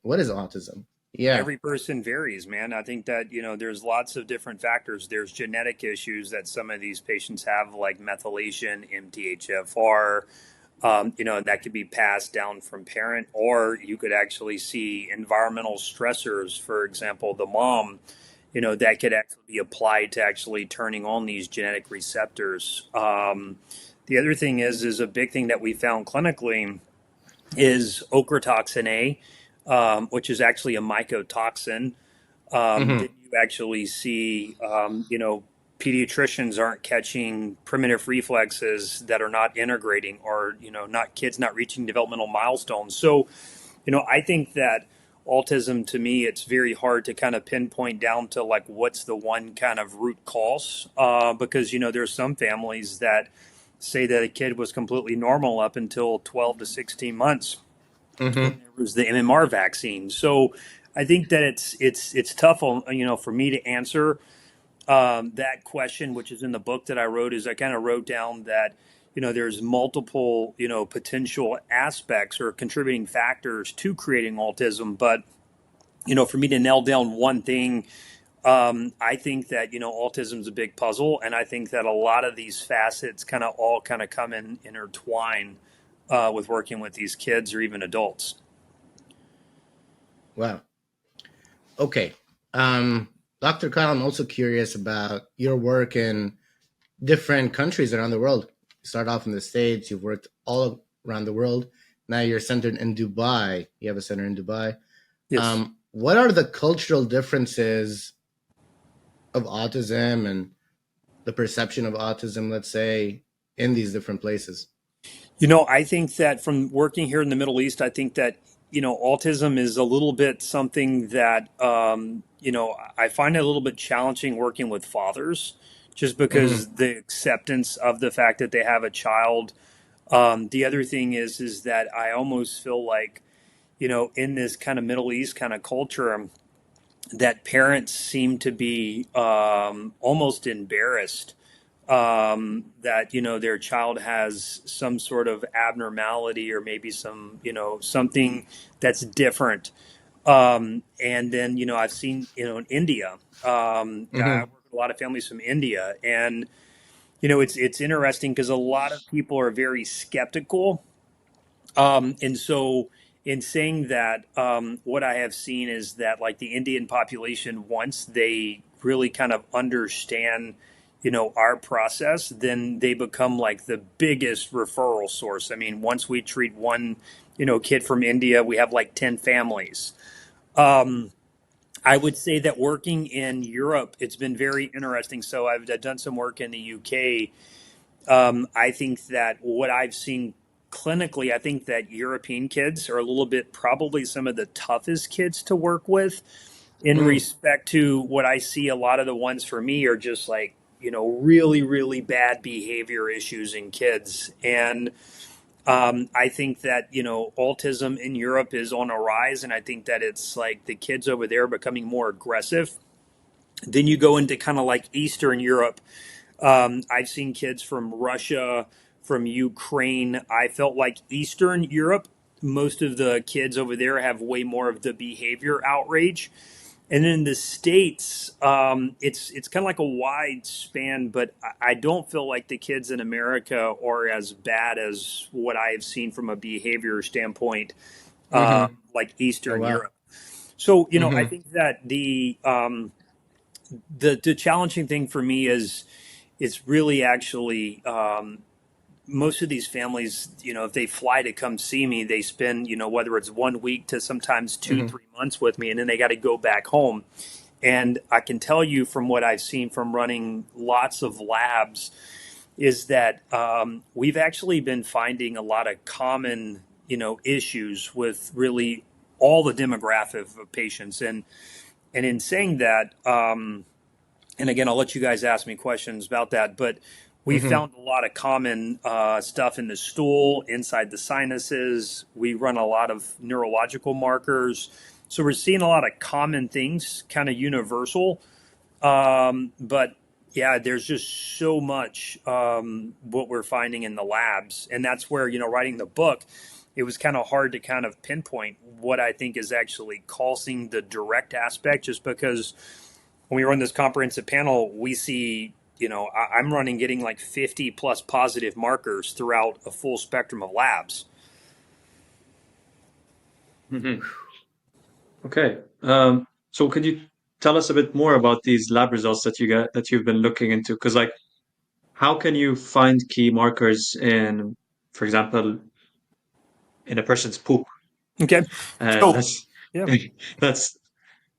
What is autism? Yeah. Every person varies, man. I think that, there's lots of different factors. There's genetic issues that some of these patients have, like methylation, MTHFR, that could be passed down from parent, or you could actually see environmental stressors. For example, the mom, that could actually be applied to actually turning on these genetic receptors. The other thing is a big thing that we found clinically is ochratoxin A, which is actually a mycotoxin. Hmm. That you actually see, pediatricians aren't catching primitive reflexes that are not integrating, or, not kids not reaching developmental milestones. So, I think that autism, to me, it's very hard to kind of pinpoint down to like what's the one kind of root cause, because, there's some families that say that a kid was completely normal up until 12 to 16 months when Hmm. there was the MMR vaccine. So I think that it's tough on, for me to answer that question, which is in the book that I wrote. Is I kind of wrote down that there's multiple potential aspects or contributing factors to creating autism, but for me to nail down one thing, I think that autism is a big puzzle, and I think that a lot of these facets kind of all kind of come in intertwine with working with these kids or even adults. Wow. Okay. Um, Dr. Kyle, I'm also curious about your work in different countries around the world. You start off in the States, you've worked all around the world. Now you're centered in Dubai. You have a center in Dubai. Yes. What are the cultural differences of autism and the perception of autism, let's say, in these different places? I think that from working here in the Middle East, I think that, autism is a little bit something that, I find it a little bit challenging working with fathers just Hmm. because the acceptance of the fact that they have a child. The other thing is that I almost feel like, in this kind of Middle East kind of culture, that parents seem to be almost embarrassed that their child has some sort of abnormality or maybe some something that's different. And then I've seen in India. I Hmm. work with a lot of families from India, and it's interesting because a lot of people are very skeptical, and so, in saying that, what I have seen is that, like the Indian population, once they really kind of understand, our process, then they become like the biggest referral source. I mean, once we treat one, kid from India, we have like 10 families. Um, I would say that working in Europe, it's been very interesting. So I've done some work in the UK. I think that what I've seen clinically, I think that European kids are a little bit probably some of the toughest kids to work with in Mm. respect to what I see. A lot of the ones for me are just like, really, really bad behavior issues in kids. And I think that, autism in Europe is on a rise. And I think that it's like the kids over there are becoming more aggressive. Then you go into kind of like Eastern Europe. I've seen kids from Russia, from Ukraine. I felt like Eastern Europe, most of the kids over there have way more of the behavior outrage. And in the States, it's kind of like a wide span, but I don't feel like the kids in America are as bad as what I have seen from a behavior standpoint, Hmm. like Oh, Eastern wow. Europe. So, I Hmm. think that the challenging thing for me is really actually most of these families, if they fly to come see me, they spend, whether it's 1 week to sometimes two, Hmm. 3 months with me, and then they got to go back home. And I can tell you from what I've seen from running lots of labs is that we've actually been finding a lot of common, issues with really all the demographic of patients. And in saying that, and again, I'll let you guys ask me questions about that, but we Hmm. found a lot of common stuff in the stool, inside the sinuses. We run a lot of neurological markers. So we're seeing a lot of common things, kind of universal. But yeah, there's just so much what we're finding in the labs. And that's where, writing the book, it was kind of hard to kind of pinpoint what I think is actually causing the direct aspect, just because when we run this comprehensive panel, we see, I'm running getting like 50 plus positive markers throughout a full spectrum of labs. Hmm. Okay. So could you tell us a bit more about these lab results that you've been looking into? Because like, how can you find key markers in, for example, in a person's poop? Okay. So, That's yeah. that's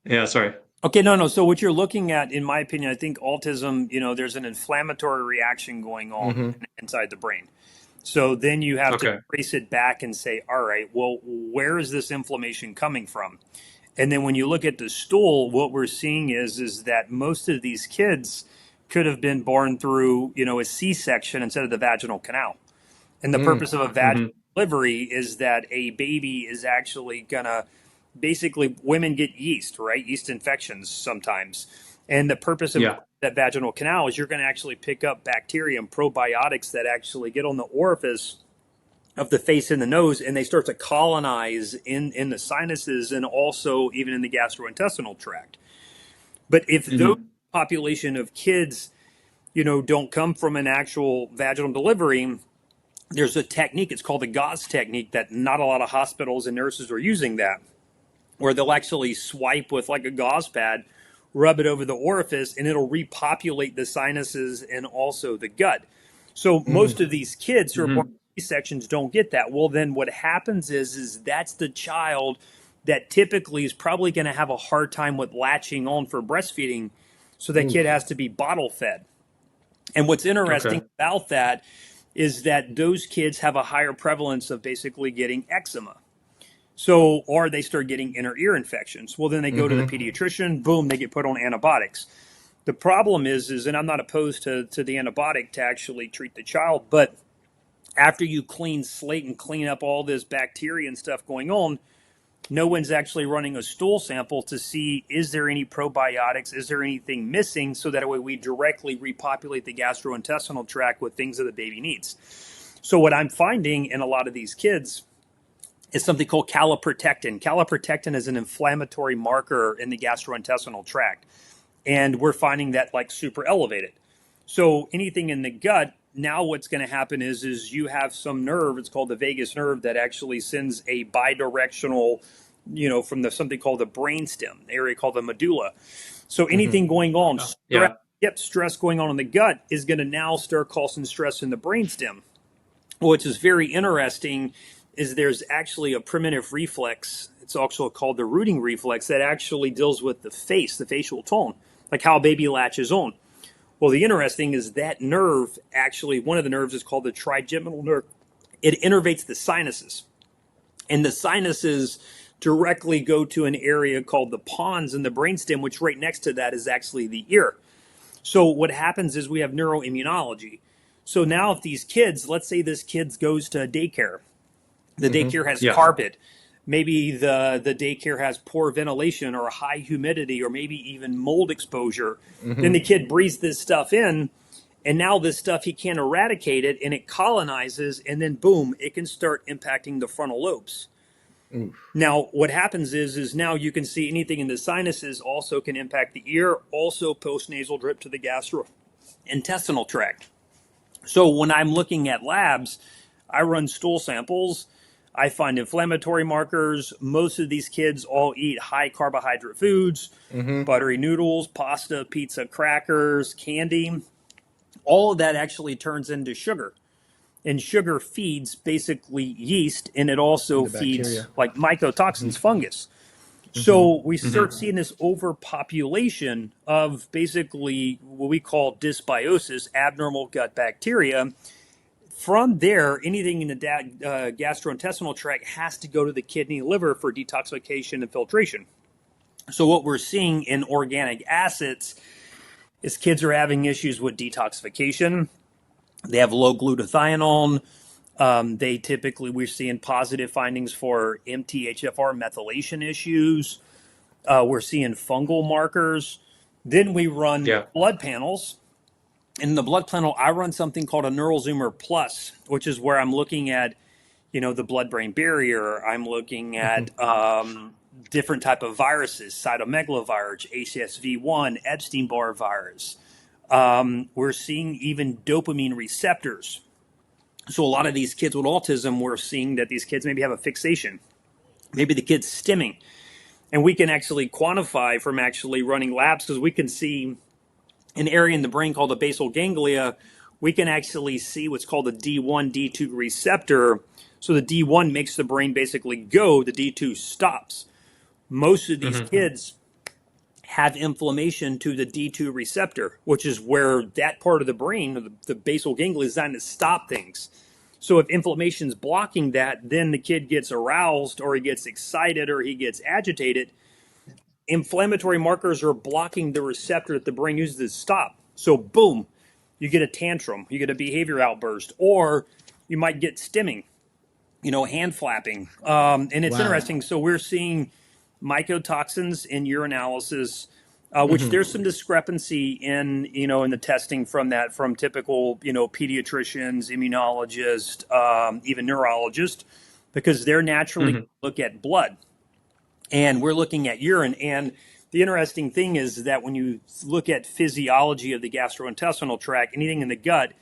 yeah. Sorry. Okay, no, no. So what you're looking at, in my opinion, I think autism, there's an inflammatory reaction going on Mm-hmm. inside the brain. So then you have to Okay. trace it back and say, all right, well, where is this inflammation coming from? And then when you look at the stool, what we're seeing is that most of these kids could have been born through, a C-section instead of the vaginal canal. And the Mm. purpose of a vaginal Hmm. delivery is that a baby is actually gonna, basically, women get yeast, right? Yeast infections sometimes. And the purpose of Yeah. that vaginal canal is you're going to actually pick up bacteria and probiotics that actually get on the orifice of the face and the nose, and they start to colonize in the sinuses and also even in the gastrointestinal tract. But if those Hmm. population of kids, don't come from an actual vaginal delivery, there's a technique, it's called the gauze technique, that not a lot of hospitals and nurses are using that, where they'll actually swipe with like a gauze pad, rub it over the orifice, and it'll repopulate the sinuses and also the gut. So Mm. most of these kids who are born Hmm. with C-sections don't get that. Well, then what happens is that's the child that typically is probably going to have a hard time with latching on for breastfeeding. So that kid Oof. has to be bottle fed. And what's interesting Okay. about that is that those kids have a higher prevalence of basically getting eczema. So, or they start getting inner ear infections. Well, then they go to the Mm-hmm. pediatrician, boom, they get put on antibiotics. The problem is, and I'm not opposed to the antibiotic to actually treat the child, but after you clean slate and clean up all this bacteria and stuff going on, no one's actually running a stool sample to see, is there any probiotics, is there anything missing, so that way we directly repopulate the gastrointestinal tract with things that the baby needs. So what I'm finding in a lot of these kids is something called caloprotectin. Caloprotectin is an inflammatory marker in the gastrointestinal tract, and we're finding that like super elevated. So anything in the gut, now what's going to happen is you have some nerve, it's called the vagus nerve, that actually sends a bidirectional, from the something called the brainstem area called the medulla. So Mm-hmm. anything going on, stress, Yeah. stress going on in the gut is going to now start causing stress in the brainstem, which is very interesting. Is there's actually a primitive reflex, it's also called the rooting reflex, that actually deals with the face, the facial tone, like how a baby latches on. Well, the interesting is that nerve, actually one of the nerves is called the trigeminal nerve. It innervates the sinuses, and the sinuses directly go to an area called the pons in the brainstem, which right next to that is actually the ear. So what happens is we have neuroimmunology. So now if these kids, let's say this kid goes to daycare, the Mm-hmm. daycare has Yeah. carpet, maybe the daycare has poor ventilation or high humidity or maybe even mold exposure, then Mm-hmm. the kid breathes this stuff in, and now this stuff he can't eradicate it, and it colonizes, and then boom, it can start impacting the frontal lobes. Oof. Now what happens is now you can see anything in the sinuses also can impact the ear, also postnasal drip to the gastrointestinal tract. So when I'm looking at labs, I run stool samples. I find inflammatory markers. Most of these kids all eat high carbohydrate foods, Mm-hmm. buttery noodles, pasta, pizza, crackers, candy. All of that actually turns into sugar. And sugar feeds basically yeast, and it also The feeds bacteria. like Mm-hmm. mycotoxins, fungus. Mm-hmm. So we start Hmm. seeing this overpopulation of basically what we call dysbiosis, abnormal gut bacteria. From there, anything in the gastrointestinal tract has to go to the kidney, liver for detoxification and filtration. So what we're seeing in organic acids is kids are having issues with detoxification. They have low glutathione. They typically, we're seeing positive findings for MTHFR methylation issues. We're seeing fungal markers. Then we run Yeah. blood panels. In the blood panel, I run something called a Neural Zoomer Plus, which is where I'm looking at, the blood-brain barrier. I'm looking Hmm. at different type of viruses, cytomegalovirus, HSV1, Epstein-Barr virus. We're seeing even dopamine receptors. So a lot of these kids with autism, we're seeing that these kids maybe have a fixation. Maybe the kid's stimming. And we can actually quantify from actually running labs because we can see an area in the brain called the basal ganglia. We can actually see what's called the D1, D2 receptor. So the D1 makes the brain basically go, the D2 stops. Most of these Hmm. kids have inflammation to the D2 receptor, which is where that part of the brain, the basal ganglia, is designed to stop things. So if inflammation is blocking that, then the kid gets aroused or he gets excited or he gets agitated. Inflammatory markers are blocking the receptor that the brain uses to stop. So boom, you get a tantrum, you get a behavior outburst, or you might get stimming, hand flapping. And it's Wow. interesting. So we're seeing mycotoxins in urinalysis, which Hmm. there's some discrepancy in, in the testing from that, from typical, pediatricians, immunologists, even neurologists, because they're naturally Hmm. look at blood and we're looking at urine. And the interesting thing is that when you look at physiology of the gastrointestinal tract, anything in the gut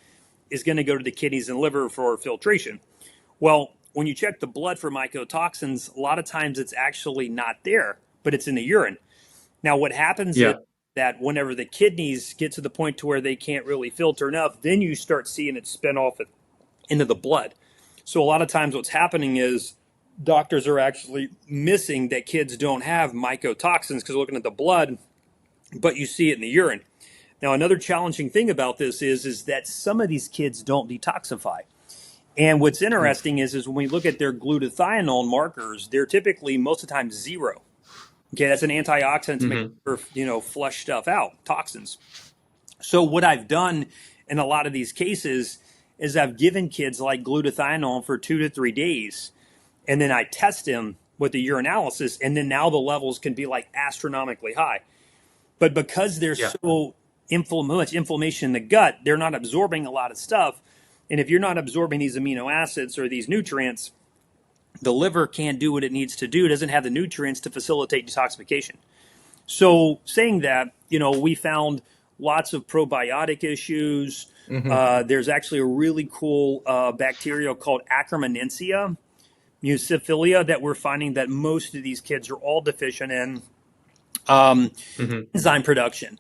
is going to go to the kidneys and liver for filtration. Well, when you check the blood for mycotoxins, a lot of times it's actually not there, but it's in the urine. Now, what happens is Yeah. that whenever the kidneys get to the point to where they can't really filter enough, then you start seeing it spin off into the blood. So a lot of times what's happening is doctors are actually missing that kids don't have mycotoxins because looking at the blood, but you see it in the urine. Now, another challenging thing about this is that some of these kids don't detoxify. And what's interesting is when we look at their glutathione markers, they're typically most of the time zero. Okay, that's an antioxidant to make Hmm. sure, flush stuff out, toxins. So what I've done in a lot of these cases is I've given kids like glutathione for 2 to 3 days, and then I test them with the urinalysis, and then now the levels can be like astronomically high. But because there's Yeah. so much inflammation in the gut, they're not absorbing a lot of stuff. And if you're not absorbing these amino acids or these nutrients, the liver can't do what it needs to do. It doesn't have the nutrients to facilitate detoxification. So saying that, we found lots of probiotic issues. Hmm. There's actually a really cool bacteria called Akkermansia muscipilia that we're finding that most of these kids are all deficient in Hmm. enzyme production.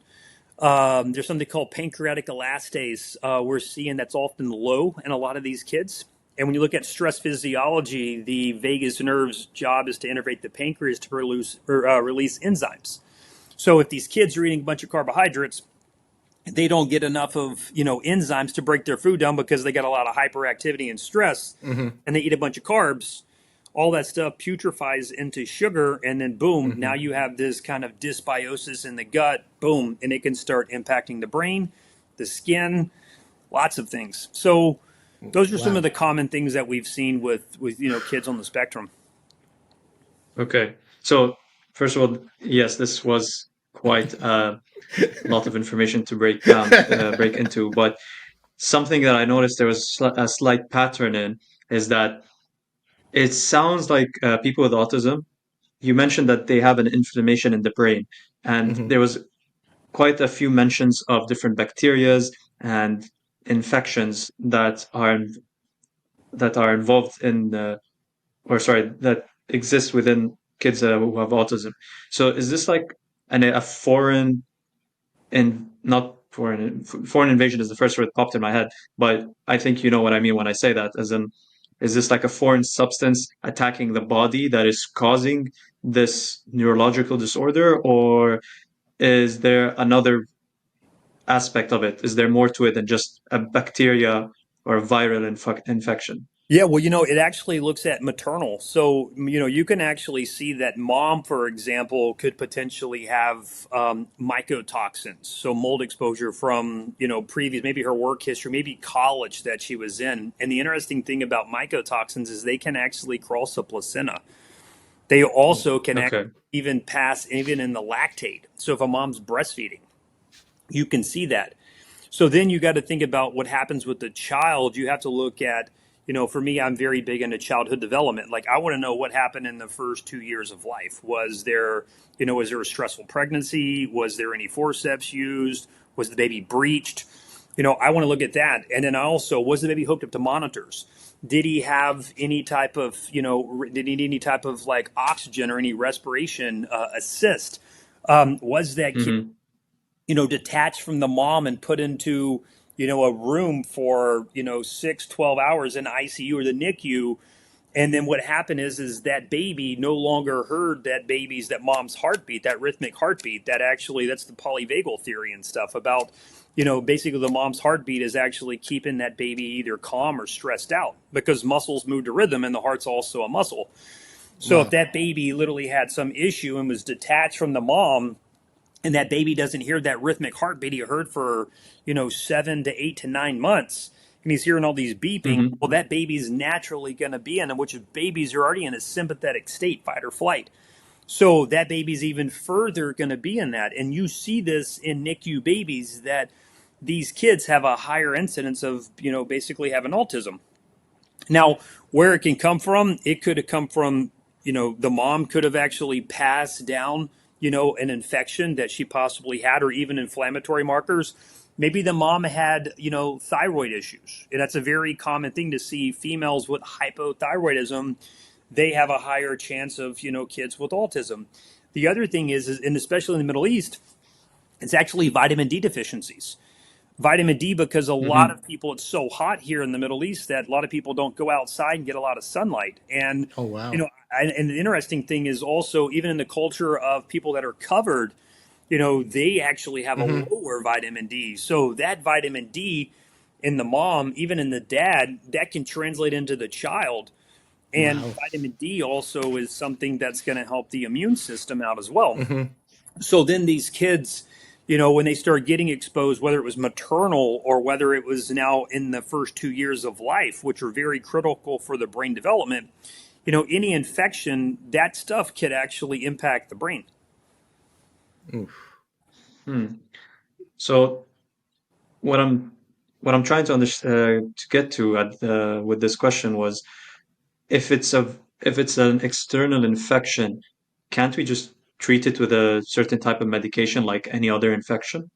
There's something called pancreatic elastase we're seeing that's often low in a lot of these kids. And when you look at stress physiology, the vagus nerve's job is to innervate the pancreas to release enzymes. So if these kids are eating a bunch of carbohydrates, they don't get enough of enzymes to break their food down because they got a lot of hyperactivity and stress, Hmm. and they eat a bunch of carbs. All that stuff putrefies into sugar, and then boom, Hmm. now you have this kind of dysbiosis in the gut. Boom, and it can start impacting the brain, the skin, lots of things. So those are some of Wow. the common things that we've seen with kids on the spectrum. Okay. So first of all, yes, this was quite a lot of information to break into. But something that I noticed there was a slight pattern in is that it sounds like people with autism. You mentioned that they have an inflammation in the brain, and Hmm. there was quite a few mentions of different bacterias and infections that are involved in or sorry that exist within kids who have autism. So is this like a foreign and not foreign invasion is the first word that popped in my head, but I think you know what I mean when I say that. As in, is this like a foreign substance attacking the body that is causing this neurological disorder, or is there another aspect of it? Is there more to it than just a bacteria or a viral infection? Yeah, well, it actually looks at maternal. So, you can actually see that mom, for example, could potentially have mycotoxins. So, mold exposure from, previous, maybe her work history, maybe college that she was in. And the interesting thing about mycotoxins is they can actually cross the placenta. They also can Okay. even pass even in the lactate. So, if a mom's breastfeeding, you can see that. So then you got to think about what happens with the child. You have to look at, For me, I'm very big into childhood development. Like, I want to know what happened in the first 2 years of life. Was there a stressful pregnancy? Was there any forceps used? Was the baby breached? I want to look at that. And then also, was the baby hooked up to monitors? Did he have any type of, did he need any type of like oxygen or any respiration assist? Was that kid, Mm-hmm. detached from the mom and put into, a room for, 6, 12 hours in ICU or the NICU? And then what happened is that baby no longer heard that mom's heartbeat, that rhythmic heartbeat. That's the polyvagal theory and stuff about, basically the mom's heartbeat is actually keeping that baby either calm or stressed out because muscles move to rhythm and the heart's also a muscle. So if Wow. that baby literally had some issue and was detached from the mom, and that baby doesn't hear that rhythmic heartbeat he heard for 7 to 8 to 9 months, and he's hearing all these beeping, Mm-hmm. well, that baby's naturally going to be in, which babies are already in a sympathetic state, fight or flight. So that baby's even further going to be in that. And you see this in NICU babies, that these kids have a higher incidence of basically having autism. Now, where it can come from, it could have come from, the mom could have actually passed down, an infection that she possibly had, or even inflammatory markers. Maybe the mom had, thyroid issues. And that's a very common thing to see. Females with hypothyroidism, they have a higher chance of, kids with autism. The other thing is, and especially in the Middle East, it's actually vitamin D deficiencies. Vitamin D, because a lot Mm-hmm. of people, it's so hot here in the Middle East that a lot of people don't go outside and get a lot of sunlight. And, Oh wow. and the interesting thing is also, even in the culture of people that are covered, they actually have a Hmm. lower vitamin D. So that vitamin D in the mom, even in the dad, that can translate into the child. And Wow. vitamin D also is something that's going to help the immune system out as well. Hmm. So then these kids, when they start getting exposed, whether it was maternal or whether it was now in the first 2 years of life, which are very critical for the brain development, any infection, that stuff could actually impact the brain. Oof. Hmm. So what I'm what I'm trying to to get to with this question was if it's an external infection, can't we just treat it with a certain type of medication like any other infection?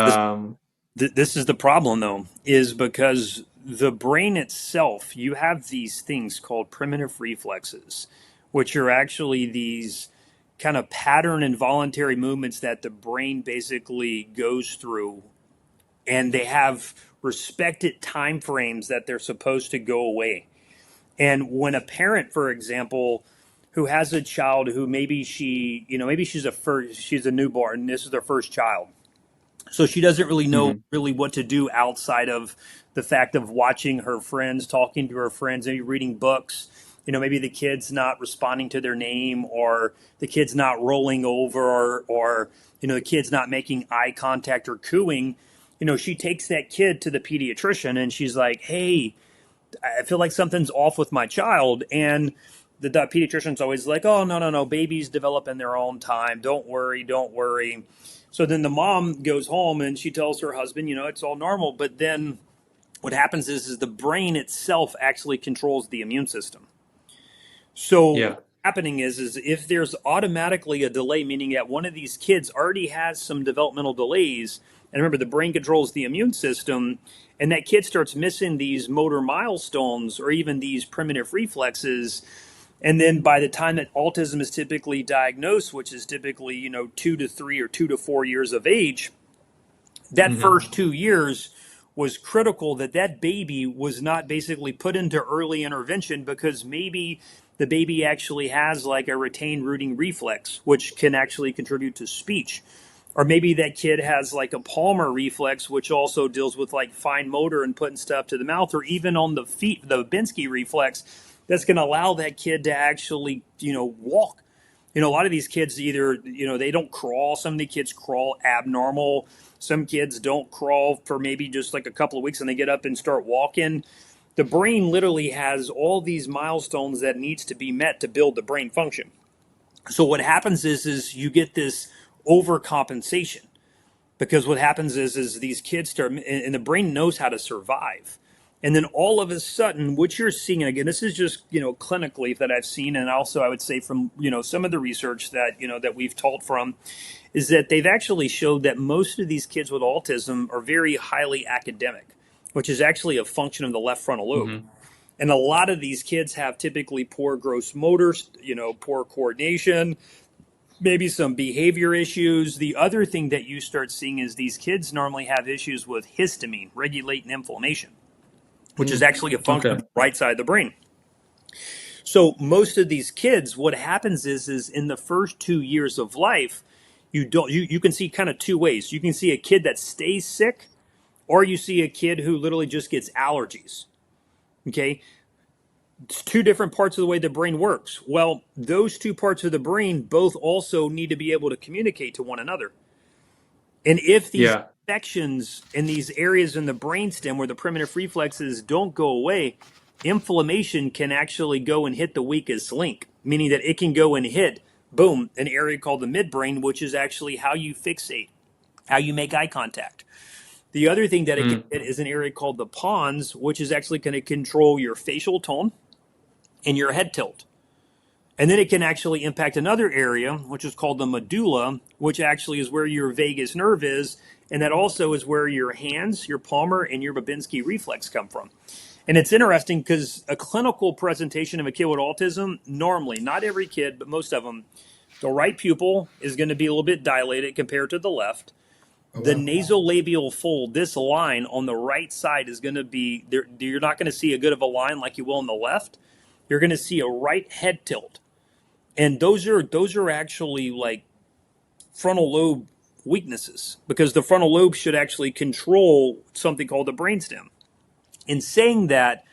This, Um, this is the problem, though, is because the brain itself, you have these things called primitive reflexes, which are actually these kind of pattern involuntary movements that the brain basically goes through, and they have respected time frames that they're supposed to go away. And when a parent, for example, who has a child who maybe she's a newborn, this is their first child, so she doesn't really know mhm, really what to do outside of the fact of watching her friends, talking to her friends, maybe reading books. Maybe the kid's not responding to their name, or the kid's not rolling over, or the kid's not making eye contact or cooing. She takes that kid to the pediatrician and she's like, "Hey, I feel like something's off with my child." And the pediatrician's always like, "Oh, no, no, no, babies develop in their own time. Don't worry, don't worry." So then the mom goes home and she tells her husband, it's all normal. But then what happens is the brain itself actually controls the immune system. So yeah. what's happening is if there's automatically a delay, meaning that one of these kids already has some developmental delays, and remember the brain controls the immune system, and that kid starts missing these motor milestones or even these primitive reflexes, and then by the time that autism is typically diagnosed, which is typically 2 to 3 or 2 to 4 years of age, that Hmm. first 2 years was critical, that baby was not basically put into early intervention, because maybe the baby actually has like a retained rooting reflex, which can actually contribute to speech. Or maybe that kid has like a palmar reflex, which also deals with like fine motor and putting stuff to the mouth, or even on the feet, the Binsky reflex, that's going to allow that kid to actually, walk. A lot of these kids either, they don't crawl. Some of the kids crawl abnormal. Some kids don't crawl for maybe just like a couple of weeks and they get up and start walking. The brain literally has all these milestones that needs to be met to build the brain function. So what happens is you get this overcompensation, because what happens is these kids start, and the brain knows how to survive. And then all of a sudden, what you're seeing, and again, this is just, clinically that I've seen, and also I would say from, some of the research that, that we've taught from, is that they've actually showed that most of these kids with autism are very highly academic, which is actually a function of the left frontal lobe. Mm-hmm. And a lot of these kids have typically poor gross motor, poor coordination, maybe some behavior issues. The other thing that you start seeing is these kids normally have issues with histamine, regulating inflammation, which is Mm. actually a function Okay. of the right side of the brain. So most of these kids, what happens is in the first 2 years of life, you can see kind of two ways. You can see a kid that stays sick, or you see a kid who literally just gets allergies. Okay. It's two different parts of the way the brain works. Well, those two parts of the brain both also need to be able to communicate to one another. And if these Yeah. infections in these areas in the brainstem where the primitive reflexes don't go away, inflammation can actually go and hit the weakest link, meaning that it can go and hit, boom, an area called the midbrain, which is actually how you fixate, how you make eye contact. The other thing that it can Mm. hit is an area called the pons, which is actually going to control your facial tone and your head tilt. And then it can actually impact another area, which is called the medulla, which actually is where your vagus nerve is. And that also is where your hands, your palmar, and your Babinski reflex come from. And it's interesting because a clinical presentation of a kid with autism, normally, not every kid, but most of them, the right pupil is going to be a little bit dilated compared to the left. Oh, The wow. nasolabial fold, this line on the right side is going to be, you're not going to see a good of a line like you will on the left. You're going to see a right head tilt. And those are actually like frontal lobe weaknesses, because the frontal lobe should actually control something called the brainstem. In saying that,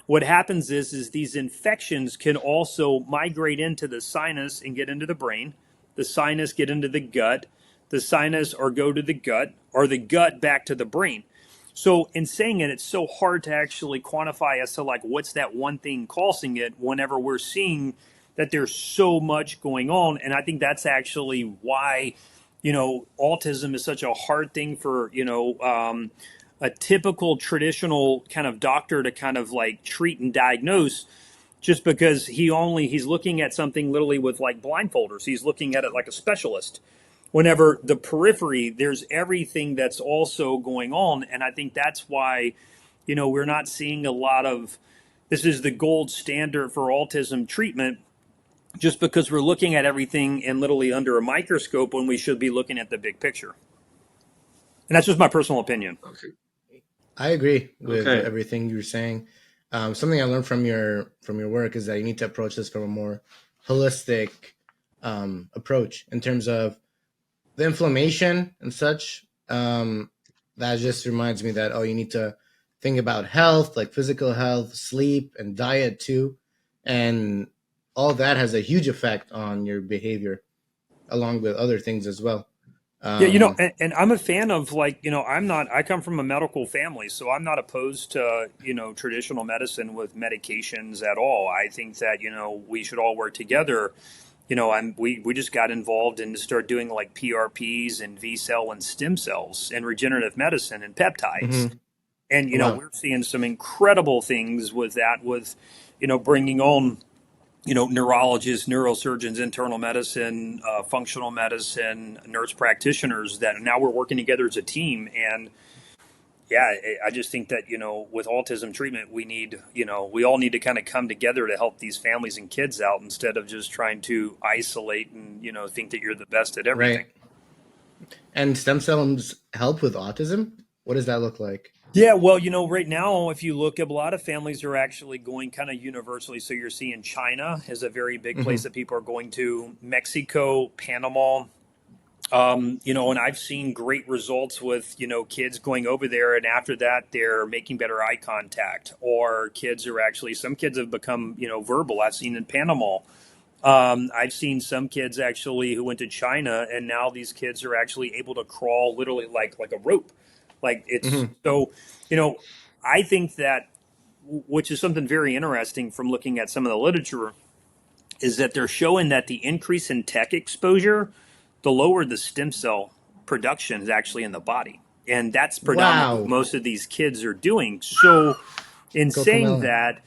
what happens is these infections can also migrate into the sinus and get into the brain, the sinus get into the gut, the sinus or go to the gut, or the gut back to the brain. So in saying it, it's so hard to actually quantify as to like what's that one thing causing it whenever we're seeing that there's so much going on. And I think that's actually why, autism is such a hard thing for, a typical traditional kind of doctor to kind of like treat and diagnose, just because he's looking at something literally with like blindfolders. He's looking at it like a specialist. Whenever the periphery, there's everything that's also going on. And I think that's why, we're not seeing a lot of, this is the gold standard for autism treatment, just because we're looking at everything and literally under a microscope when we should be looking at the big picture. And that's just my personal opinion. Okay. I agree with Okay. everything you're saying. Something I learned from your work is that you need to approach this from a more holistic approach in terms of the inflammation and such. That just reminds me that you need to think about health, like physical health, sleep, and diet too, and all that has a huge effect on your behavior, along with other things as well. Yeah, Um, and I'm a fan of like, I come from a medical family, so I'm not opposed to, traditional medicine with medications at all. I think that, we should all work together. We just got involved and start doing like PRPs and V cell and stem cells and regenerative medicine and peptides. mhm. And, Wow. we're seeing some incredible things with that, with, bringing on neurologists, neurosurgeons, internal medicine, functional medicine, nurse practitioners that now we're working together as a team. And yeah, I just think that, with autism treatment, we all need to kind of come together to help these families and kids out instead of just trying to isolate and, think that you're the best at everything. Right. And stem cells help with autism? What does that look like? Yeah, well, right now, if you look at a lot of families are actually going kind of universally. So you're seeing China is a very big place Hmm. that people are going to, Mexico, Panama. And I've seen great results with, kids going over there, and after that, they're making better eye contact, or some kids have become, verbal. I've seen in Panama. I've seen some kids actually who went to China, and now these kids are actually able to crawl literally like a rope. Like it's Hmm. so, you know, I think that, which is something very interesting from looking at some of the literature, is that they're showing that the increase in tech exposure, the lower the stem cell production is actually in the body. And that's predominantly what Wow. most of these kids are doing. So, In saying Cocomelon. that,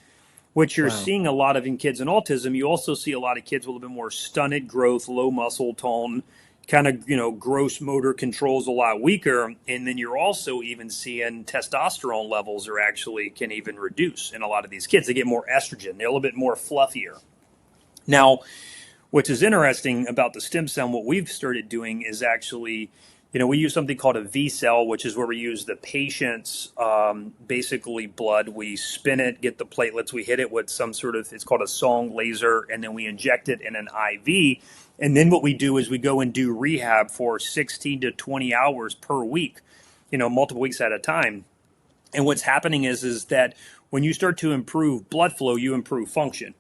what you're Wow. seeing a lot of in kids in autism, you also see a lot of kids with a little bit more stunted growth, low muscle tone, kind of, gross motor controls a lot weaker. And then you're also even seeing testosterone levels are actually can even reduce in a lot of these kids. They get more estrogen, they're a little bit more fluffier. Now, which is interesting about the stem cell, and what we've started doing is actually, we use something called a V cell, which is where we use the patient's basically blood. We spin it, get the platelets, we hit it with some sort of, it's called a song laser, and then we inject it in an IV. And then what we do is we go and do rehab for 16 to 20 hours per week, multiple weeks at a time. And what's happening is that when you start to improve blood flow, you improve function.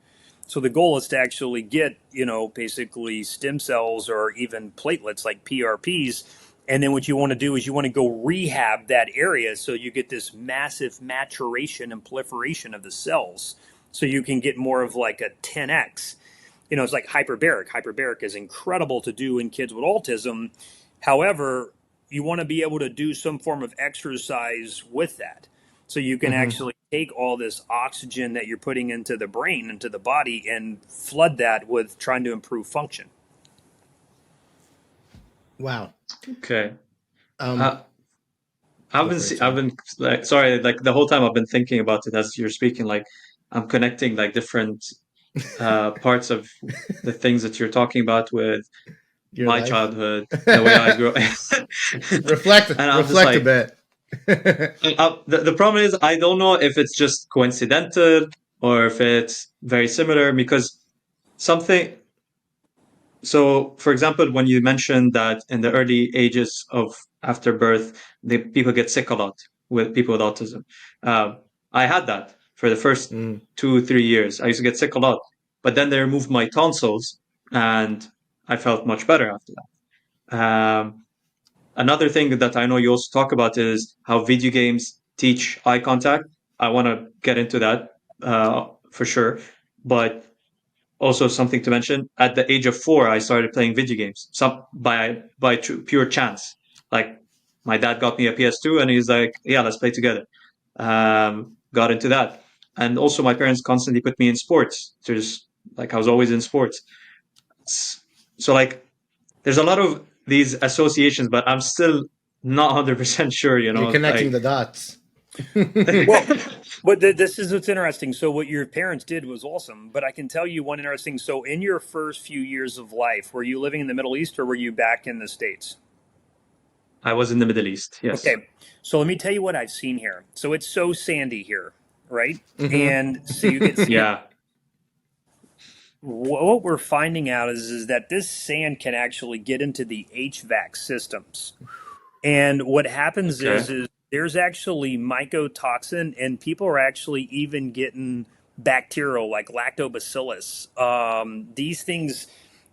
So the goal is to actually get, basically stem cells or even platelets like PRPs. And then what you want to do is you want to go rehab that area so you get this massive maturation and proliferation of the cells. So you can get more of like a 10x. It's like hyperbaric. Hyperbaric is incredible to do in kids with autism. However, you want to be able to do some form of exercise with that. So you can Hmm. actually take all this oxygen that you're putting into the brain, into the body, and flood that with trying to improve function. Wow. Okay. Um, Uh, go for it, I've sorry. been like, sorry, like the whole time I've been thinking about it as you're speaking, like I'm connecting like different parts of the things that you're talking about with Your my life. childhood, the way I grew up. reflect And I'm just reflect a like, bit. the problem is, I don't know if it's just coincidental or if it's very similar because something. So, for example, when you mentioned that in the early ages of after birth, people get sick a lot with people with autism. Uh, I had that for the first Mm. 2 3 years. I used to get sick a lot, but then they removed my tonsils, and I felt much better after that. Another thing that I know you also talk about is how video games teach eye contact. I want to get into that for sure, but also something to mention. At the age of 4, I started playing video games. Some by pure chance. Like my dad got me a PS2, and he's like, "Yeah, let's play together." Got into that, and also my parents constantly put me in sports. There's like I was always in sports. So like there's a lot of these associations, but I'm still not 100% sure. You're connecting Like the dots. Well, but this is what's interesting. So what your parents did was awesome. But I can tell you one interesting. So in your first few years of life, were you living in the Middle East or were you back in the States? I was in the Middle East. Yes. Okay, so let me tell you what I've seen here. So it's so sandy here, right? Hmm. And so you get sand. Yeah. What we're finding out is that this sand can actually get into the HVAC systems. And what happens Okay. is there's actually mycotoxin, and people are actually even getting bacterial like lactobacillus. These things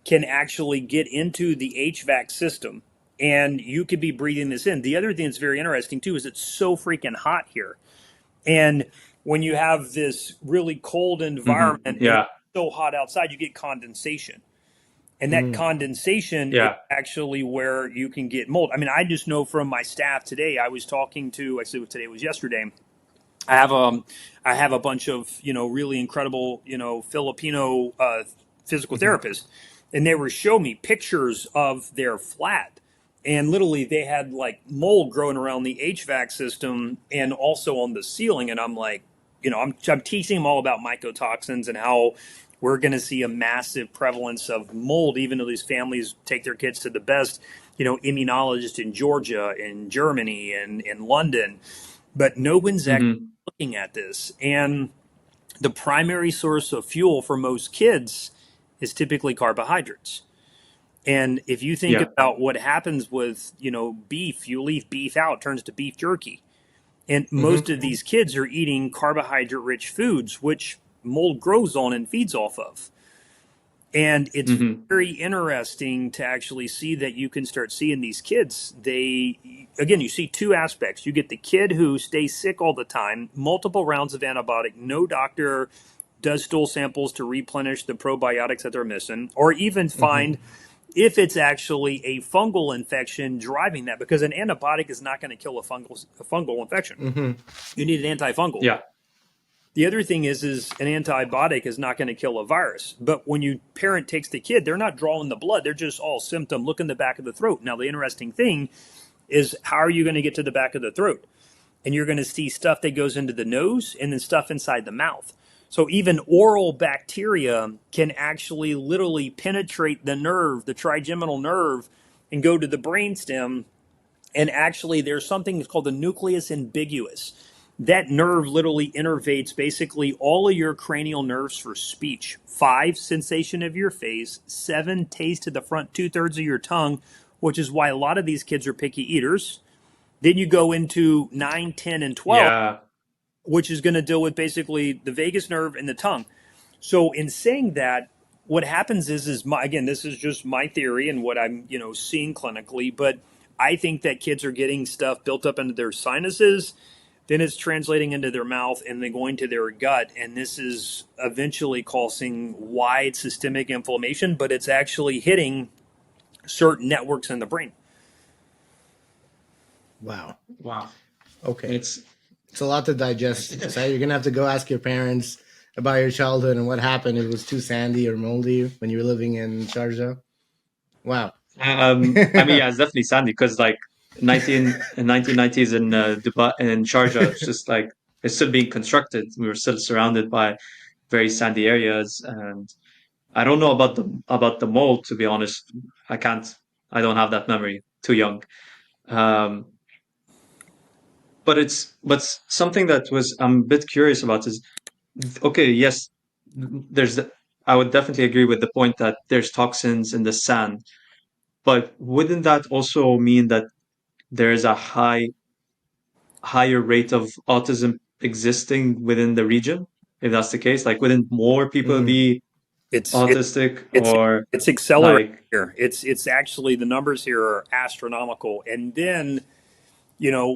can actually get into the HVAC system, and you could be breathing this in. The other thing that's very interesting too is it's so freaking hot here, and when you have this really cold environment and it's Yeah. so hot outside, you get condensation. And that Mm. condensation is Yeah. actually where you can get mold. I mean, I just know from my staff today. I was talking to, I said today was yesterday. I have I have a bunch of really incredible Filipino physical Hmm. therapists, and they were showing me pictures of their flat, and literally they had like mold growing around the HVAC system and also on the ceiling, and I'm like, I'm teaching them all about mycotoxins and how we're going to see a massive prevalence of mold, even though these families take their kids to the best, immunologists in Georgia, in Germany, and in London, but no one's actually Hmm. looking at this. And the primary source of fuel for most kids is typically carbohydrates. And if you think Yeah. about what happens with, beef, you leave beef out, it turns to beef jerky. And most Hmm. of these kids are eating carbohydrate rich foods, which mold grows on and feeds off of. And it's Hmm. very interesting to actually see that you can start seeing these kids. Again, you see two aspects. You get the kid who stays sick all the time, multiple rounds of antibiotic, no doctor does stool samples to replenish the probiotics that they're missing, or even Hmm. find if it's actually a fungal infection driving that, because an antibiotic is not going to kill a fungal infection. Hmm. You need an antifungal. Yeah. The other thing is an antibiotic is not going to kill a virus. But when you parent takes the kid, they're not drawing the blood. They're just all symptom. Look in the back of the throat. Now the interesting thing is how are you going to get to the back of the throat? And you're going to see stuff that goes into the nose and then stuff inside the mouth. So even oral bacteria can actually literally penetrate the nerve, the trigeminal nerve, and go to the brainstem. And actually, there's something called the nucleus ambiguous. That nerve literally innervates basically all of your cranial nerves for speech. 5, sensation of your face. 7, taste to the front 2/3 of your tongue, which is why a lot of these kids are picky eaters. Then you go into 9, 10, and 12, Yeah. which is going to deal with basically the vagus nerve and the tongue. So in saying that, what happens is my, again, this is just my theory and what I'm, seeing clinically, but I think that kids are getting stuff built up into their sinuses, then it's translating into their mouth and then going to their gut, and this is eventually causing wide systemic inflammation, but it's actually hitting certain networks in the brain. Wow. Wow. Okay. It's It's a lot to digest. So you're gonna have to go ask your parents about your childhood and what happened. It was too sandy or moldy when you were living in Sharjah. Wow. I mean, yeah, it's definitely sandy because like 1990s in Dubai and Sharjah, it's just like it's still being constructed. We were still surrounded by very sandy areas, and I don't know about the mold, to be honest. I can't. I don't have that memory. Too young. Um, but something that was I'm a bit curious about is okay. Yes, there's. I would definitely agree with the point that there's toxins in the sand, but wouldn't that also mean that there is a higher rate of autism existing within the region? If that's the case, like wouldn't more people Mm, be It's it, autistic it's or it's accelerating like here. It's actually the numbers here are astronomical. And then,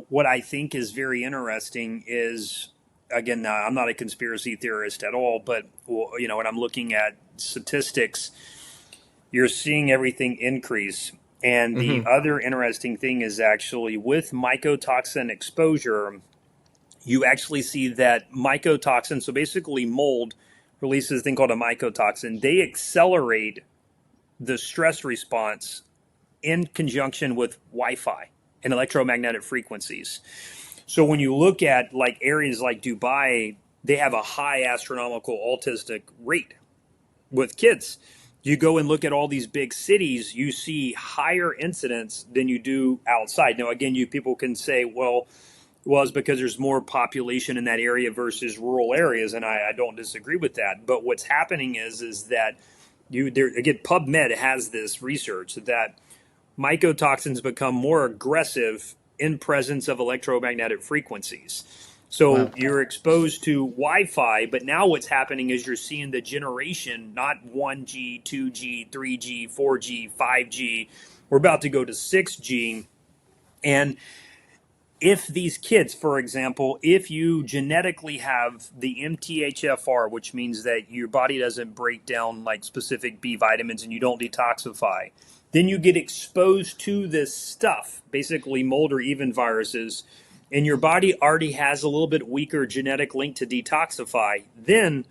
what I think is very interesting is again, I'm not a conspiracy theorist at all, but when I'm looking at statistics, you're seeing everything increase. And the hmm other interesting thing is actually with mycotoxin exposure, you actually see that mycotoxin, so basically mold releases a thing called a mycotoxin. They accelerate the stress response in conjunction with Wi-Fi and electromagnetic frequencies. So when you look at like areas like Dubai, they have a high astronomical autistic rate with kids. You go and look at all these big cities, you see higher incidence than you do outside. Now, again, you people can say, well, it's because there's more population in that area versus rural areas, and I don't disagree with that. But what's happening is that again, PubMed has this research that mycotoxins become more aggressive in presence of electromagnetic frequencies. So Wow. you're exposed to Wi-Fi, but now what's happening is you're seeing the generation, not 1G, 2G, 3G, 4G, 5G. We're about to go to 6G. And if these kids, for example, if you genetically have the MTHFR, which means that your body doesn't break down like specific B vitamins and you don't detoxify, then you get exposed to this stuff, basically mold or even viruses, and your body already has a little bit weaker genetic link to detoxify. Then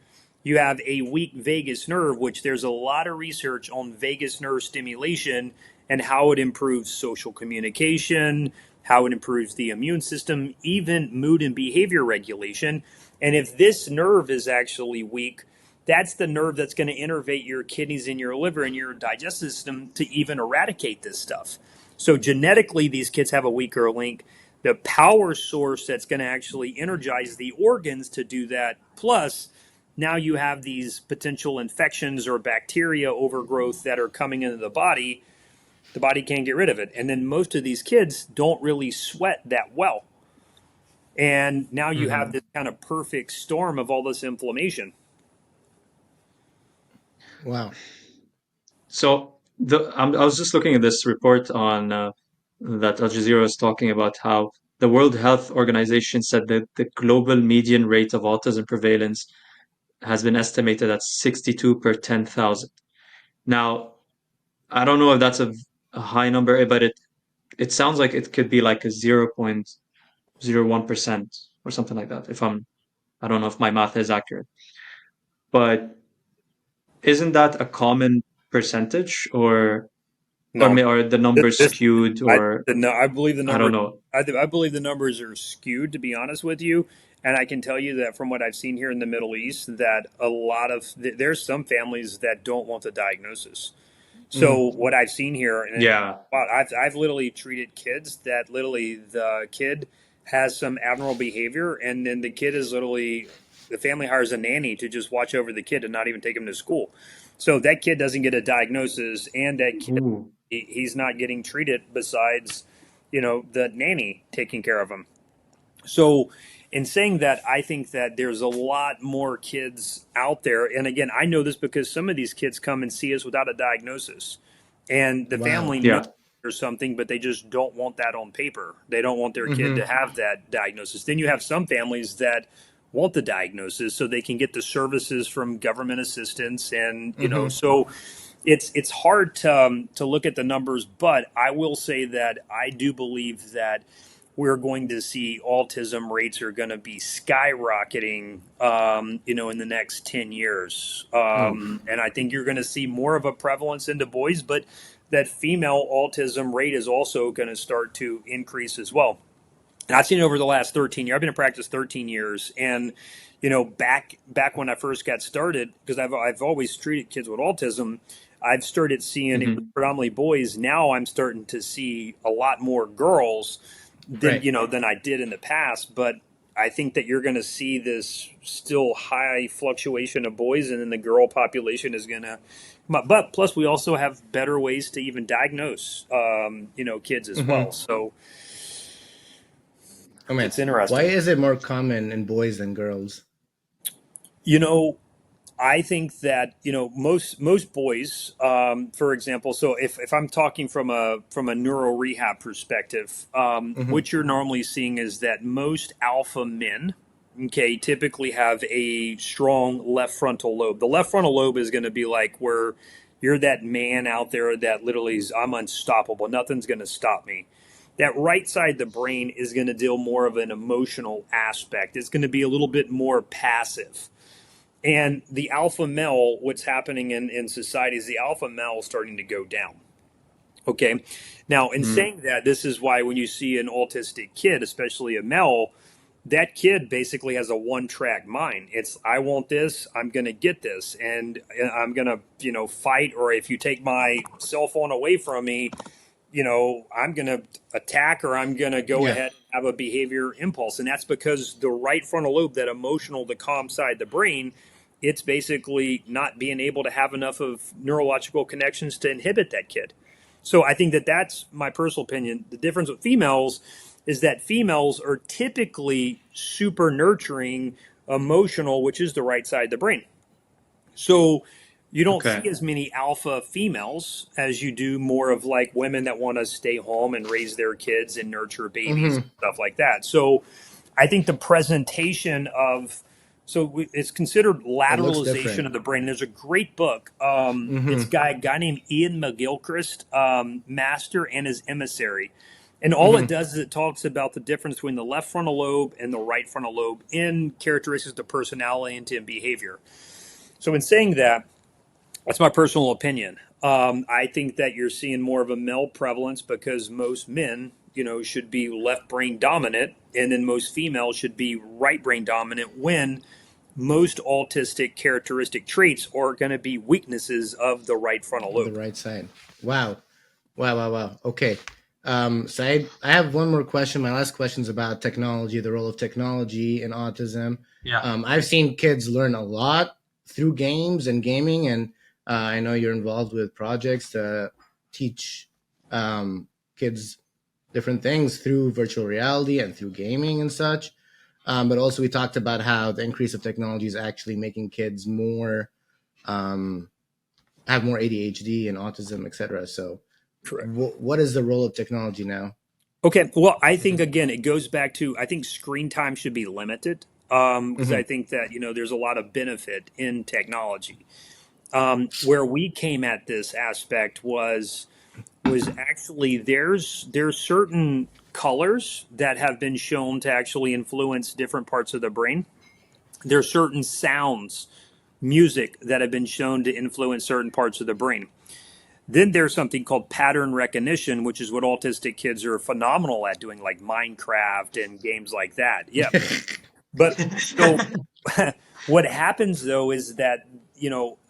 you have a weak vagus nerve, which there's a lot of research on vagus nerve stimulation and how it improves social communication, how it improves the immune system, even mood and behavior regulation. And if this nerve is actually weak, that's the nerve that's going to innervate your kidneys and your liver and your digestive system to even eradicate this stuff. So genetically, these kids have a weaker link. The power source that's going to actually energize the organs to do that, plus now you have these potential infections or bacteria overgrowth that are coming into the body can't get rid of it. And then most of these kids don't really sweat that well. And now you have hmm this kind of perfect storm of all this inflammation. Wow. so I was just looking at this report on that Al Jazeera was talking about how the World Health Organization said that the global median rate of autism prevalence has been estimated at 62 per 10,000. Now, I don't know if that's a high number, but it sounds like it could be like a 0.01% or something like that, if I'm I don't know if my math is accurate, but isn't that a common percentage, or No, are the this, numbers this skewed, or I believe the I don't numbers. know. I believe the numbers are skewed, to be honest with you. And I can tell you that from what I've seen here in the Middle East, that a lot of there's some families that don't want the diagnosis. Mm, So what I've seen here, and Yeah. wow, I've literally treated kids that literally the kid has some abnormal behavior, and then the kid is literally the family hires a nanny to just watch over the kid and not even take him to school. So that kid doesn't get a diagnosis, and that kid Ooh. he's not getting treated besides, the nanny taking care of him. So, in saying that, I think that there's a lot more kids out there. And again, I know this because some of these kids come and see us without a diagnosis. And the wow. family knows Yeah. there's something, but they just don't want that on paper. They don't want their kid Hmm. to have that diagnosis. Then you have some families that want the diagnosis so they can get the services from government assistance. And, Hmm. so it's hard to look at the numbers, but I will say that I do believe that we're going to see autism rates are going to be skyrocketing, in the next 10 years. Oh, And I think you're going to see more of a prevalence into boys, but that female autism rate is also going to start to increase as well. And I've seen it over the last 13 years. I've been in practice 13 years, and back when I first got started, because I've always treated kids with autism, I've started seeing it was Hmm. predominantly boys. Now I'm starting to see a lot more girls than right. than I did in the past. But I think that you're going to see this still high fluctuation of boys, and then the girl population is going to. But plus, we also have better ways to even diagnose, kids as Hmm. well. So Oh man, it's why interesting. is it more common in boys than girls? You know, I think that most boys, for example. So if I'm talking from a neuro rehab perspective, Hmm. what you're normally seeing is that most alpha men, okay, typically have a strong left frontal lobe. The left frontal lobe is going to be like where you're that man out there that literally is I'm unstoppable. Nothing's going to stop me. That right side of the brain is going to deal more of an emotional aspect. It's going to be a little bit more passive. And the alpha male, what's happening in society is the alpha male is starting to go down. Okay. Now, in Mm. saying that, this is why when you see an autistic kid, especially a male, that kid basically has a one track mind. It's, I want this, I'm going to get this, and I'm going to, fight. Or if you take my cell phone away from me, I'm going to attack or I'm going to go Yeah. ahead and have a behavior impulse. And that's because the right frontal lobe, that emotional, the calm side of the brain, it's basically not being able to have enough of neurological connections to inhibit that kid. So I think that that's my personal opinion. The difference with females is that females are typically super nurturing, emotional, which is the right side of the brain. So you don't Okay. see as many alpha females as you do more of like women that want to stay home and raise their kids and nurture babies Hmm. and stuff like that. So I think the presentation of it's considered It looks lateralization different. of the brain. There's a great book. It's Hmm. a guy named Ian McGilchrist, Master and His Emissary. And all it Hmm. does is it talks about the difference between the left frontal lobe and the right frontal lobe in characteristics of personality and in behavior. So, in saying that, that's my personal opinion. I think that you're seeing more of a male prevalence because most men, should be left brain dominant, and then most females should be right brain dominant. When most autistic characteristic traits are going to be weaknesses of the right frontal On the lobe. right side. Wow. Wow, wow, wow. Okay. So I have one more question. My last question is about technology, the role of technology in autism. Yeah. I've seen kids learn a lot through games and gaming, and I know you're involved with projects to teach kids different things through virtual reality and through gaming and such. But also, we talked about how the increase of technology is actually making kids more um, have more ADHD and autism, etc. So, Correct. what is the role of technology now? Okay. Well, I think again, it goes back to I think screen time should be limited because Hmm. I think that there's a lot of benefit in technology. Where we came at this aspect was actually there's certain colors that have been shown to actually influence different parts of the brain. There are certain sounds, music that have been shown to influence certain parts of the brain. Then there's something called pattern recognition, which is what autistic kids are phenomenal at doing, like Minecraft and games like that. Yeah. But so what happens though is that,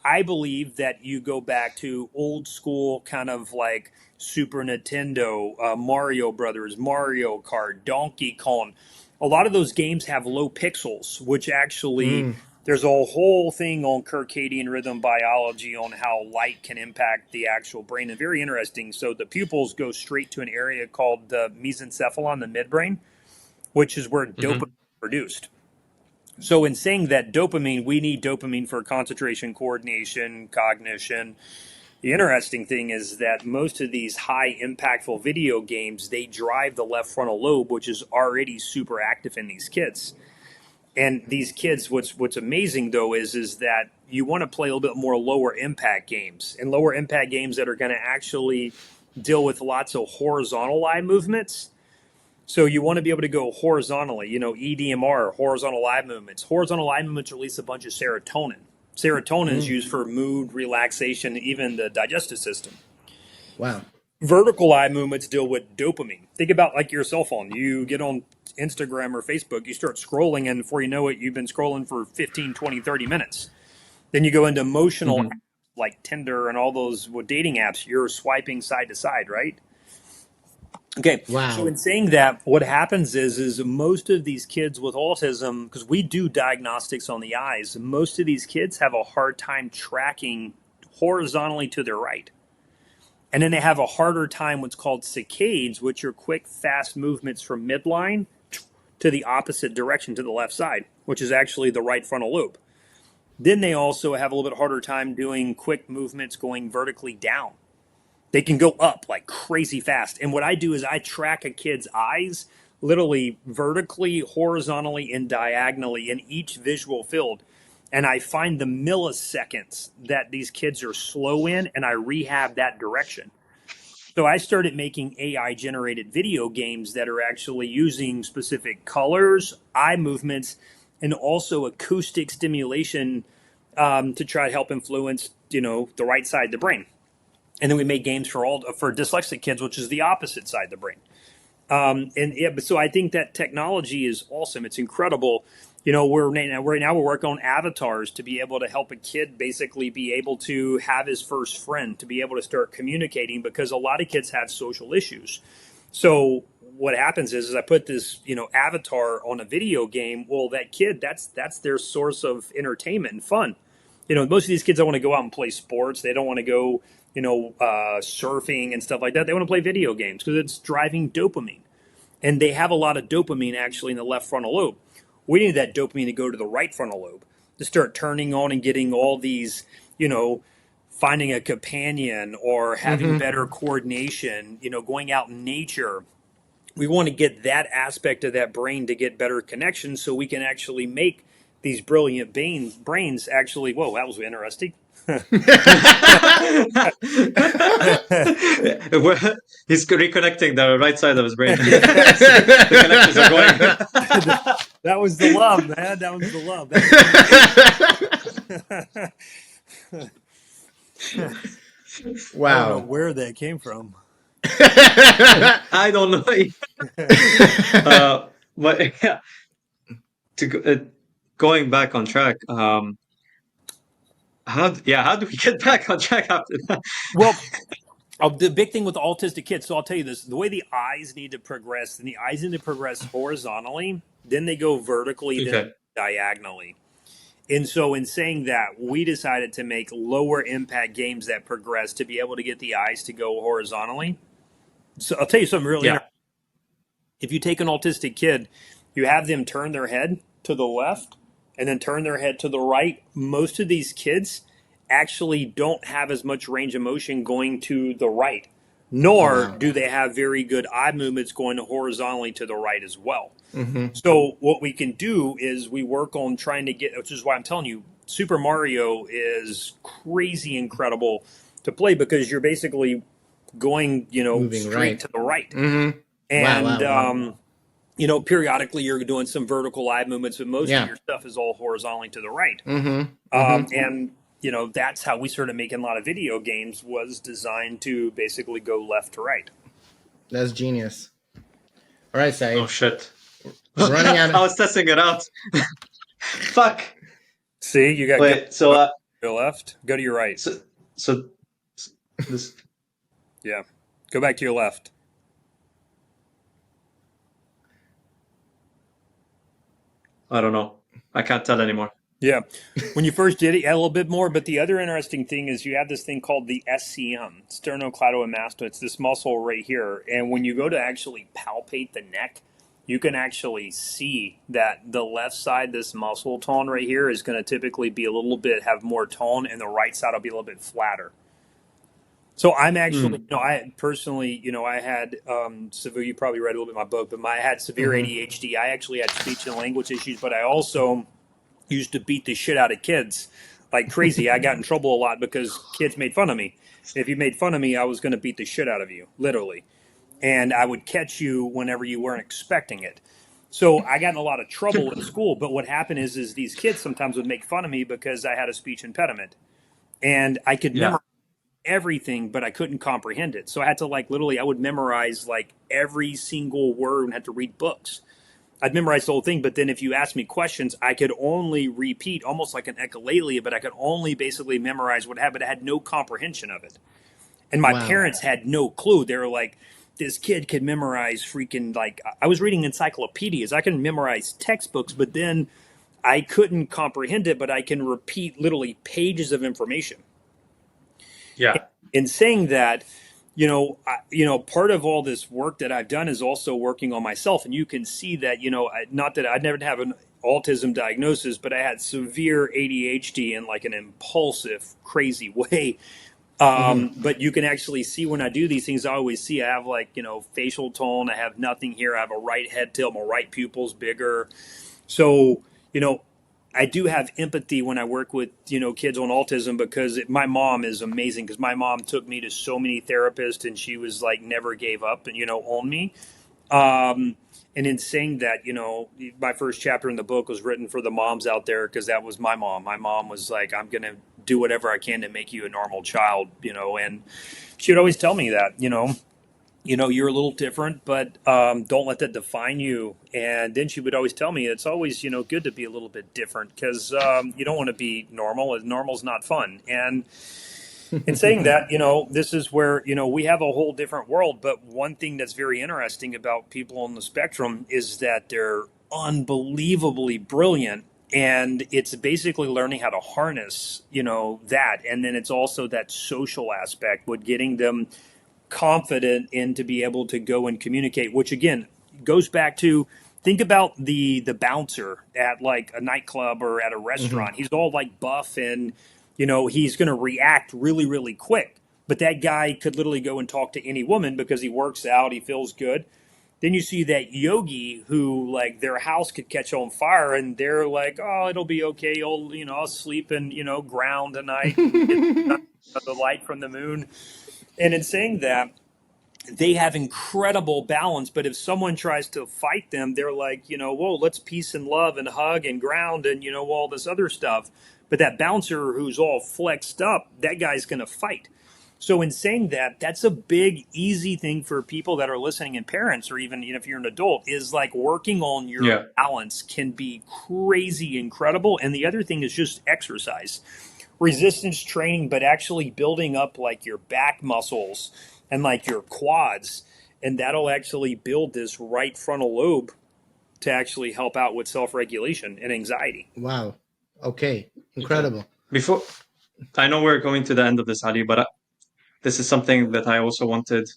I believe that you go back to old school kind of like Super Nintendo, Mario Brothers, Mario Kart, Donkey Kong. A lot of those games have low pixels, which actually Mm. there's a whole thing on circadian rhythm biology on how light can impact the actual brain, and very interesting. So the pupils go straight to an area called the mesencephalon, the midbrain, which is where dopamine Hmm. is produced. So, in saying that dopamine, we need dopamine for concentration, coordination, cognition. The interesting thing is that most of these high impactful video games, they drive the left frontal lobe, which is already super active in these kids. And these kids, what's amazing though is that you want to play a little bit more lower impact games, and lower impact games that are going to actually deal with lots of horizontal eye movements. So you want to be able to go horizontally, EDMR, horizontal eye movements. Horizontal eye movements release a bunch of serotonin. Serotonin is Mm. used for mood, relaxation, even the digestive system. Wow. Vertical eye movements deal with dopamine. Think about like your cell phone. You get on Instagram or Facebook, you start scrolling, and before you know it, you've been scrolling for 15, 20, 30 minutes. Then you go into emotional apps Hmm. like Tinder and all those dating apps. You're swiping side to side, right? Okay, so Wow. in saying that, what happens is most of these kids with autism, because we do diagnostics on the eyes, most of these kids have a hard time tracking horizontally to their right. And then they have a harder time what's called saccades, which are quick, fast movements from midline to the opposite direction to the left side, which is actually the right frontal lobe. Then they also have a little bit harder time doing quick movements going vertically down. They can go up like crazy fast. And what I do is I track a kid's eyes literally vertically, horizontally, and diagonally in each visual field. And I find the milliseconds that these kids are slow in, and I rehab that direction. So I started making AI generated video games that are actually using specific colors, eye movements, and also acoustic stimulation to try to help influence, the right side of the brain. And then we made games for dyslexic kids, which is the opposite side of the brain. And yeah, but so I think that technology is awesome. It's incredible. We're working on avatars to be able to help a kid basically be able to have his first friend, to be able to start communicating, because a lot of kids have social issues. So what happens is I put this, avatar on a video game. Well, that kid, that's their source of entertainment and fun. Most of these kids don't want to go out and play sports. They don't want to go, surfing and stuff like that. They want to play video games because it's driving dopamine. And they have a lot of dopamine actually in the left frontal lobe. We need that dopamine to go to the right frontal lobe to start turning on and getting all these, finding a companion or having Hmm. better coordination, going out in nature. We want to get that aspect of that brain to get better connection so we can actually make these brilliant brains actually. Whoa, that was interesting. He's reconnecting the right side of his brain. Yes. The connections are going. That was the love, man. That was the love. I don't know Wow. where that came from. I don't know. But yeah, to go, going back on track. How do we get back on track after that? Well, the big thing with autistic kids, so I'll tell you this, the way the eyes need to progress, and the eyes need to progress horizontally, then they go vertically, then Okay. diagonally. And so, in saying that, we decided to make lower impact games that progress to be able to get the eyes to go horizontally. So, I'll tell you something really Yeah. interesting. If you take an autistic kid, you have them turn their head to the left and then turn their head to the right. Most of these kids actually don't have as much range of motion going to the right, Oh nor wow. do they have very good eye movements going horizontally to the right as well. Hmm. So what we can do is we work on trying to get, which is why I'm telling you, Super Mario is crazy incredible to play because you're basically going, Moving straight right. to the right. Hmm. Wow. And Wow. Wow. periodically you're doing some vertical eye movements, but most of Yeah. your stuff is all horizontally to the right. Mm-hmm. Mm-hmm. And that's how we started making a lot of video games, was designed to basically go left to right. That's genius. All right, Oh Saeed. shit! We're running out I of. was testing it out. Fuck. See, you got Wait. So go to your left, go to your right. so so this. Yeah, go back to your left. I don't know. I can't tell anymore. Yeah. When you first did it, you had a little bit more. But the other interesting thing is you have this thing called the SCM, sternocleidomastoid. It's this muscle right here. And when you go to actually palpate the neck, you can actually see that the left side, this muscle tone right here, is going to typically be a little bit, have more tone, and the right side will be a little bit flatter. So I'm actually, Mm. I personally, I had severe. You probably read a little bit of my book, but I had severe Mm-hmm. ADHD. I actually had speech and language issues, but I also used to beat the shit out of kids like crazy. I got in trouble a lot because kids made fun of me. If you made fun of me, I was going to beat the shit out of you, literally. And I would catch you whenever you weren't expecting it. So I got in a lot of trouble in school. But what happened is these kids sometimes would make fun of me because I had a speech impediment, and I could Yeah. memorize everything, but I couldn't comprehend it. So I had to literally, I would memorize every single word and had to read books. I'd memorize the whole thing, but then if you asked me questions, I could only repeat almost like an echolale, but I could only basically memorize what happened. I had no comprehension of it. And my Wow. parents had no clue. They were like, this kid could memorize freaking, I was reading encyclopedias. I can memorize textbooks, but then I couldn't comprehend it, but I can repeat literally pages of information. Yeah. In saying that, part of all this work that I've done is also working on myself. And you can see that, not that I'd never have an autism diagnosis, but I had severe ADHD in an impulsive, crazy way. Mm-hmm. But you can actually see when I do these things, I always see I have facial tone. I have nothing here. I have a right head tilt. My right pupil's bigger. So, I do have empathy when I work with, kids on autism, because my mom is amazing, because my mom took me to so many therapists, and she was never gave up and, on me. And in saying that, my first chapter in the book was written for the moms out there, because that was my mom. My mom was like, I'm going to do whatever I can to make you a normal child, and she would always tell me that, you're a little different, but don't let that define you. And then she would always tell me it's always, good to be a little bit different, because you don't want to be normal. Normal's not fun. And in saying that, this is where, we have a whole different world. But one thing that's very interesting about people on the spectrum is that they're unbelievably brilliant. And it's basically learning how to harness, that. And then it's also that social aspect with getting them confident in to be able to go and communicate, which again goes back to, think about the bouncer at a nightclub or at a Mm-hmm. restaurant. He's all buff, and he's going to react really, really quick. But that guy could literally go and talk to any woman because he works out, he feels good. Then you see that yogi who their house could catch on fire, and they're like, oh, it'll be okay. I'll sleep in ground tonight and get the light from the moon. And in saying that, they have incredible balance. But if someone tries to fight them, they're like, whoa, let's peace and love and hug and ground and, all this other stuff. But that bouncer who's all flexed up, that guy's going to fight. So in saying that, that's a big, easy thing for people that are listening, and parents, or even if you're an adult, is working on your Yeah. balance can be crazy incredible. And the other thing is just exercise, resistance training, but actually building up your back muscles and your quads. And that'll actually build this right frontal lobe to actually help out with self-regulation and anxiety. Wow. Okay. Okay. Incredible. Before, I know we're going to the end of this, Ali, but this is something that I also wanted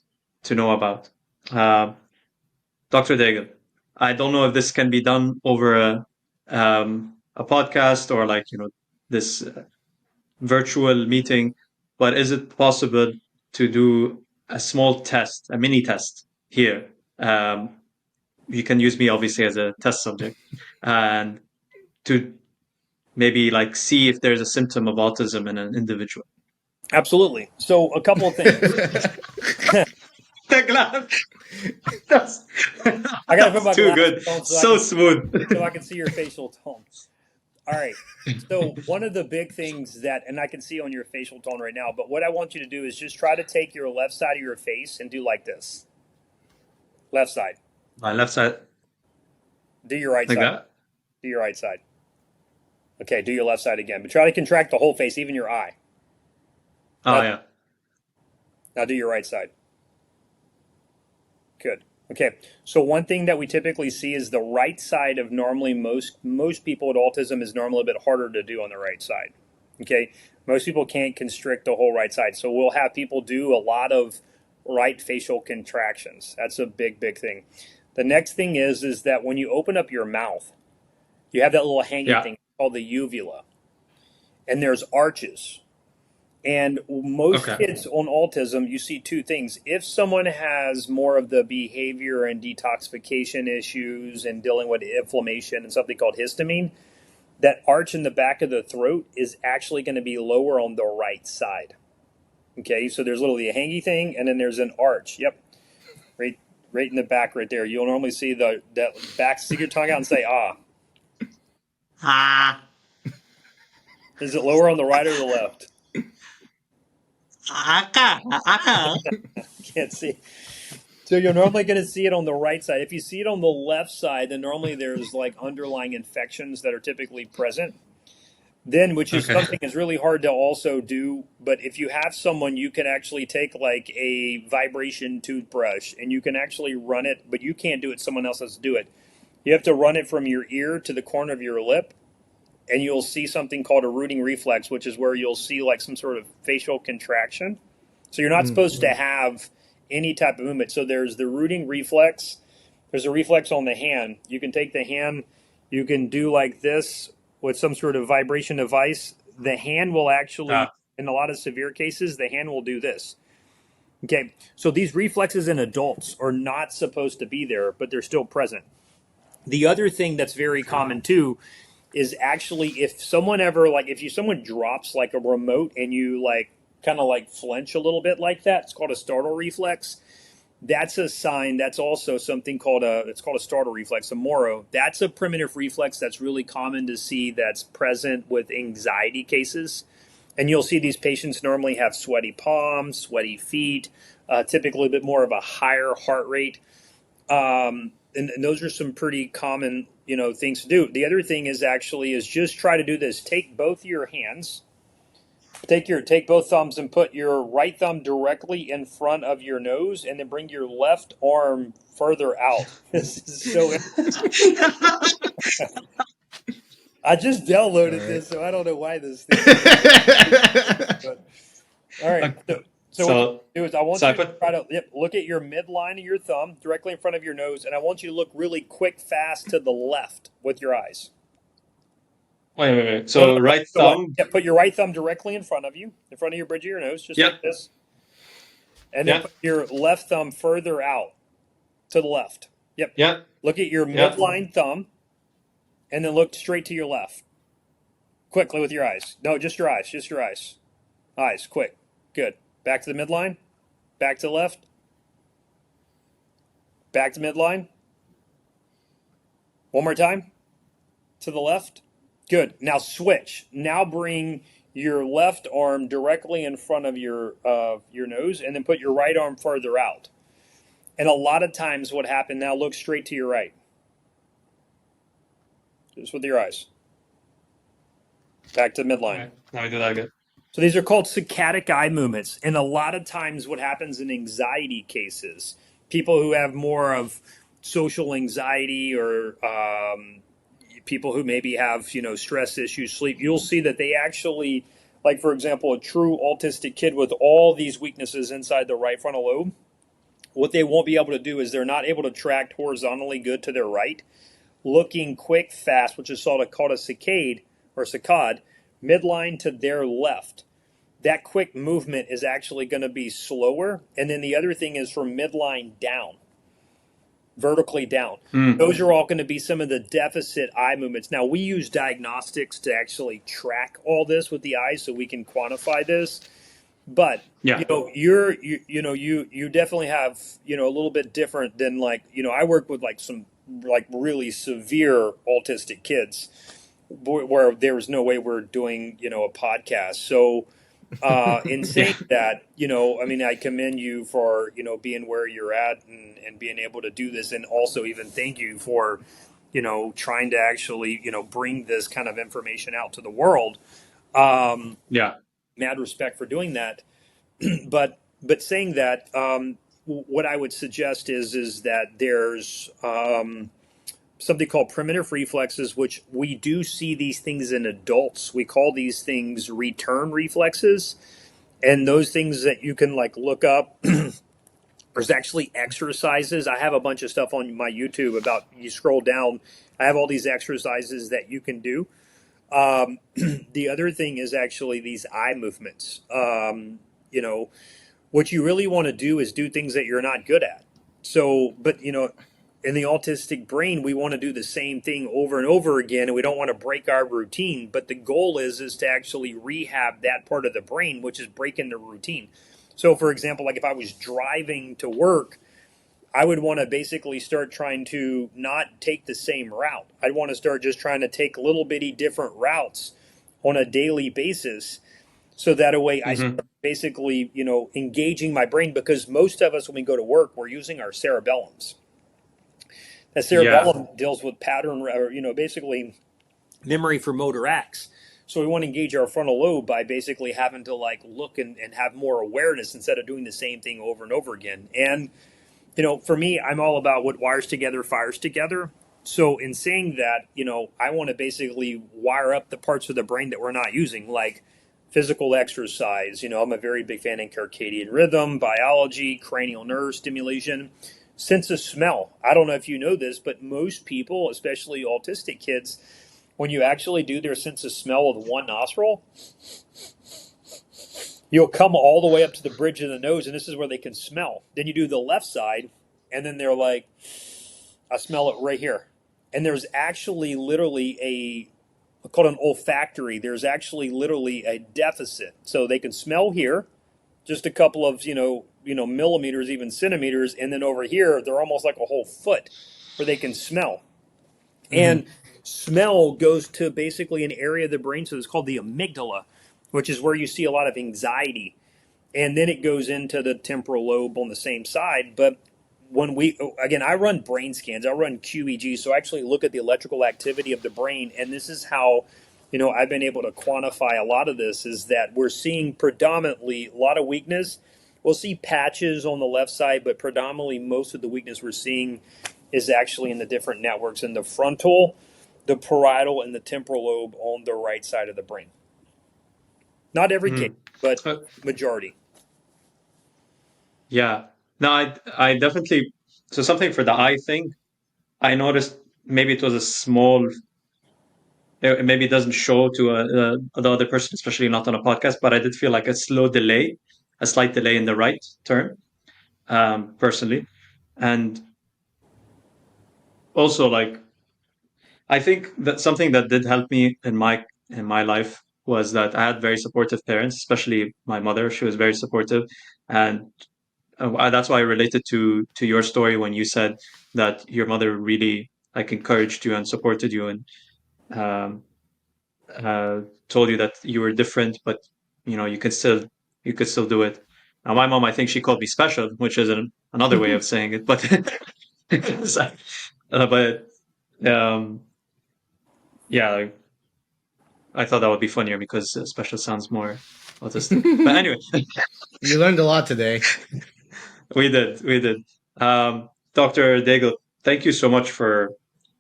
to know about. Dr. Daigle, I don't know if this can be done over a podcast or this virtual meeting, but is it possible to do a small test, a mini test here? You can use me obviously as a test subject, and to maybe see if there's a symptom of autism in an individual. Absolutely. So a couple of things. The glass. That's I gotta put that's my too glasses good. on So smooth. so I can see your facial tone. All right. So one of the big things that, and I can see on your facial tone right now, but what I want you to do is just try to take your left side of your face and do like this. Left side. My left side, Do your right like side. that. Do your right side. Okay, do your left side again. But try to contract the whole face, even your eye. Oh Now, yeah. now do your right side. Good. Okay. So one thing that we typically see is the right side of normally most people with autism is normally a bit harder to do on the right side. Okay. Most people can't constrict the whole right side. So we'll have people do a lot of right facial contractions. That's a big, big thing. The next thing is that when you open up your mouth, you have that little hanging Yeah. thing called the uvula, and there's arches. And most Okay. kids on autism, you see two things. If someone has more of the behavior and detoxification issues and dealing with inflammation and something called histamine, that arch in the back of the throat is actually going to be lower on the right side. Okay, so there's literally a hangy thing, and then there's an arch. Yep, right, right in the back, right there. You'll normally see that back. Stick your tongue out and say "ah." Ah. Is it lower on the right or the left? Aka. Aka. Can't see. So you're normally going to see it on the right side. If you see it on the left side, then normally there's like underlying infections that are typically present. Then, which is Okay. something that's really hard to also do. But if you have someone, you can actually take like a vibration toothbrush and you can actually run it, but you can't do it. Someone else has to do it. You have to run it from your ear to the corner of your lip, and you'll see something called a rooting reflex, which is where you'll see like some sort of facial contraction. So you're not supposed to have any type of movement. So there's the rooting reflex. There's a reflex on the hand. You can take the hand, you can do like this with some sort of vibration device. The hand will actually, Ah. in a lot of severe cases, the hand will do this. Okay, so these reflexes in adults are not supposed to be there, but they're still present. The other thing that's very common too is actually if someone ever like if you someone drops like a remote and you like kind of like flinch a little bit like that, it's called a startle reflex. That's a sign. That's also something called it's called a startle reflex, a moro. That's a primitive reflex that's really common to see that's present with anxiety cases. And you'll see these patients normally have sweaty palms, sweaty feet, typically a bit more of a higher heart rate. And those are some pretty common, things to do. The other thing is just try to do this. Take both your hands, take both thumbs and put your right thumb directly in front of your nose, and then bring your left arm further out. This is so. I just All downloaded right. this, so I don't know why this thing. But all right. Okay. So what you So do is I want so I you to put. try to look at your midline of your thumb directly in front of your nose, and I want you to look really quick, fast to the left with your eyes. Wait. No, no, So no. right So what? thumb. Yeah, put your right thumb directly in front of you, in front of your bridge of your nose, just like Yep. this, and then Yep. put your left thumb further out to the left. Yep. Yep. Look at your Yep. midline thumb, and then look straight to your left, quickly with your eyes. No, just your eyes, just your eyes. Eyes, quick, good. Back to the midline, back to the left, back to midline. One more time. To the left. Good. Now switch. Now bring your left arm directly in front of your nose, and then put your right arm further out. And a lot of times, what happened now? Look straight to your right, just with your eyes. Back to All midline. right. Now we do that again. So these are called saccadic eye movements. And a lot of times, what happens in anxiety cases, people who have more of social anxiety or people who maybe have stress issues, sleep, you'll see that they actually, like for example, a true autistic kid with all these weaknesses inside the right frontal lobe, what they won't be able to do is they're not able to tract horizontally good to their right, looking quick, fast, which is called a saccade or saccade, midline to their left. That quick movement is actually going to be slower. And then the other thing is from midline down, vertically down. Hmm. Those are all going to be some of the deficit eye movements. Now, we use diagnostics to actually track all this with the eyes so we can quantify this. But Yeah. you definitely have a little bit different than like I work with like some like really severe autistic kids where there was no way we're doing a podcast. So in Yeah. saying that, I mean, I commend you for being where you're at and being able to do this, and also even thank you for trying to actually bring this kind of information out to the world. Yeah. Mad respect for doing that. But saying that, what I would suggest is that there's something called primitive reflexes, which we do see these things in adults. We call these things return reflexes, and those things that you can like look up. There's actually exercises. I have a bunch of stuff on my YouTube about you scroll down. I have all these exercises that you can do. The other thing is actually these eye movements. You know, what you really want to do is do things that you're not good at. So, but in the autistic brain, we want to do the same thing over and over again, and we don't want to break our routine. But the goal is to actually rehab that part of the brain, which is breaking the routine. So, for example, like if I was driving to work, I would want to basically start trying to not take the same route. I'd want to start just trying to take little bitty different routes on a daily basis so that a way I Hmm. start basically, engaging my brain, because most of us when we go to work, we're using our cerebellums. That Yeah. cerebellum deals with pattern, or basically memory for motor acts. So we want to engage our frontal lobe by basically having to like look and have more awareness instead of doing the same thing over and over again. And for me, I'm all about what wires together fires together. So in saying that, I want to basically wire up the parts of the brain that we're not using, like physical exercise. I'm a very big fan in circadian rhythm, biology, cranial nerve stimulation, sense of smell. I don't know if you know this, but most people, especially autistic kids, when you actually do their sense of smell with one nostril, you'll come all the way up to the bridge of the nose, and this is where they can smell. Then you do the left side, and then they're like, I smell it right here. And there's actually literally called an olfactory. There's actually literally a deficit. So they can smell here, just a couple of, millimeters, even centimeters. And then over here, they're almost like a whole foot where they can smell. Hmm. And smell goes to basically an area of the brain. So it's called the amygdala, which is where you see a lot of anxiety, and then it goes into the temporal lobe on the same side. But when I run brain scans, I run QEG, so I actually look at the electrical activity of the brain, and this is how I've been able to quantify a lot of this, is that we're seeing predominantly a lot of weakness. We'll see patches on the left side, but predominantly most of the weakness we're seeing is actually in the different networks in the frontal, the parietal, and the temporal lobe on the right side of the brain. Not every case, Mm. but Uh, majority. yeah. No, I definitely. So something for the eye thing. I noticed maybe it was a small. Maybe it doesn't show to the other person, especially not on a podcast. But I did feel like a slow delay, a slight delay in the right turn, personally, and also like I think that something that did help me in my life was that I had very supportive parents, especially my mother. She was very supportive, and that's why I related to your story when you said that your mother really like encouraged you and supported you and um, uh, told you that you were different, but you can still you could still do it. Now, my mom, I think she called me special, which is another way of saying it, but but um, yeah, like, I thought that would be funnier because special sounds more autistic. But anyway, You learned a lot today. we did. Dr. Daigle, thank you so much for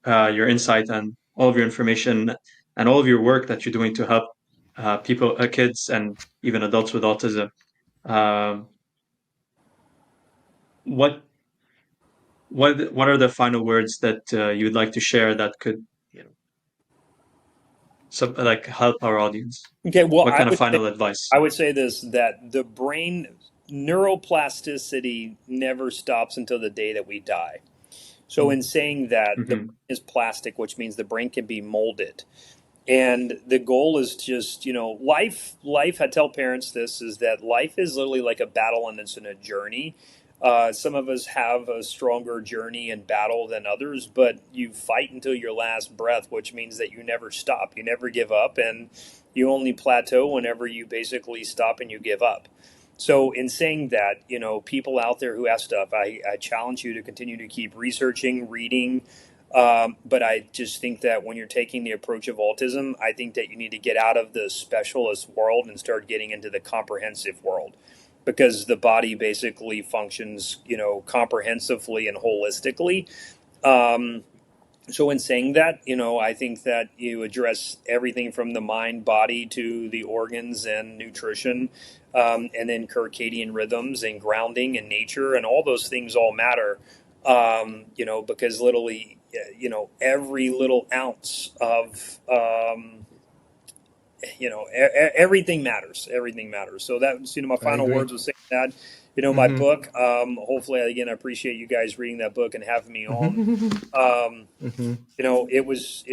your insight and all of your information and all of your work that you're doing to help people, kids, and even adults with autism. Um, what what are the final words that you would like to share that could like help our audience? Okay, well, What kind of final advice? I would say this, that the brain neuroplasticity never stops until the day that we die. So in saying that the brain Hmm. is plastic, which means the brain can be molded. And the goal is just, life, I tell parents this, is that life is literally like a battle and it's in a journey. Some of us have a stronger journey and battle than others, but you fight until your last breath, which means that you never stop, you never give up, and you only plateau whenever you basically stop and you give up. So, in saying that, people out there who have stuff, I challenge you to continue to keep researching, reading, but I just think that when you're taking the approach of autism, I think that you need to get out of the specialist world and start getting into the comprehensive world, because the body basically functions, comprehensively and holistically. Um, so in saying that, I think that you address everything from the mind, body to the organs and nutrition, and then circadian rhythms and grounding and nature and all those things all matter. Because literally, every little ounce of, everything matters. Everything matters. So that was, my I final agree. words was saying that, my Mm-hmm. book. Hopefully, again, I appreciate you guys reading that book and having me on. Mm-hmm. Um, Mm-hmm. it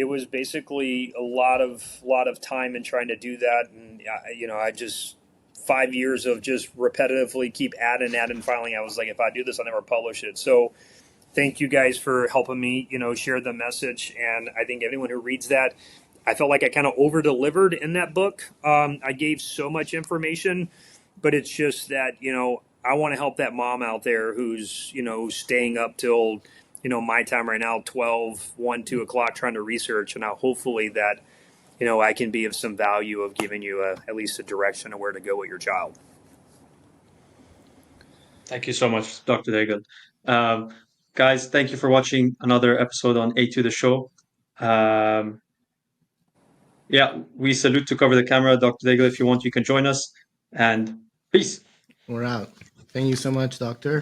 was basically a lot of time in trying to do that, and I just 5 years of just repetitively keep adding. Finally, I was like, if I do this, I'll never publish it. So thank you guys for helping me, share the message. And I think anyone who reads that, I felt like I kind of over delivered in that book. I gave so much information, but it's just that, I want to help that mom out there who's, staying up till, my time right now, 12, 1, 2 o'clock trying to research. And hopefully that, I can be of some value of giving you at least a direction of where to go with your child. Thank you so much, Dr. Daigle. Um, guys, thank you for watching another episode on A2 the Show. Um, yeah, we salute to cover the camera. Dr. Daigle, if you want, you can join us. And peace. We're out. Thank you so much, doctor.